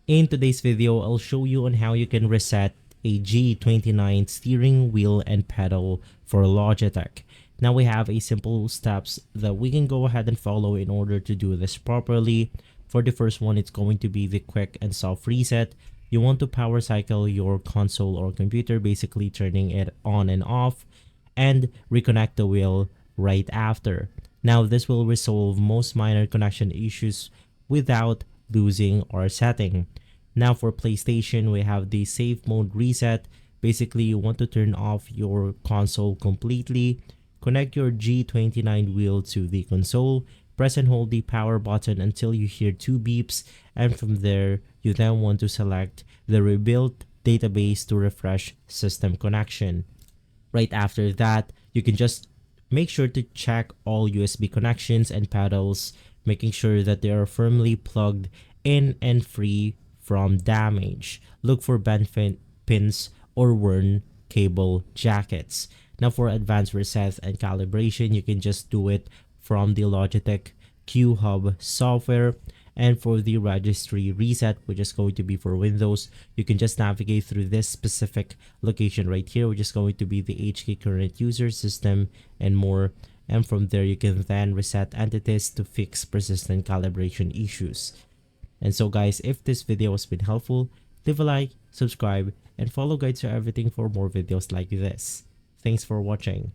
In today's video, I'll show you on how you can reset a G29 steering wheel and pedal for Logitech. Now we have a simple steps that we can go ahead and follow in order to do this properly. For the first one, it's going to be the quick and soft reset. You want to power cycle your console or computer, basically turning it on and off, and reconnect the wheel right after. Now this will resolve most minor connection issues without losing our setting. Now for PlayStation, we have the safe mode reset. Basically, you want to turn off your console completely, connect your G29 wheel to the console, press and hold the power button until you hear 2 beeps, and from there, you then want to select the rebuilt database to refresh system connection. Right after that, you can just make sure to check all USB connections and pedals, making sure that they are firmly plugged in and free from damage. Look for bent pins or worn cable jackets. Now for advanced reset and calibration, you can just do it from the Logitech Q Hub software. And for the registry reset, which is going to be for Windows, you can just navigate through this specific location right here, which is going to be the HK current user system and more. And from there, you can then reset entities to fix persistent calibration issues. And so guys, if this video has been helpful, leave a like, subscribe, and follow guides for everything for more videos like this. Thanks for watching.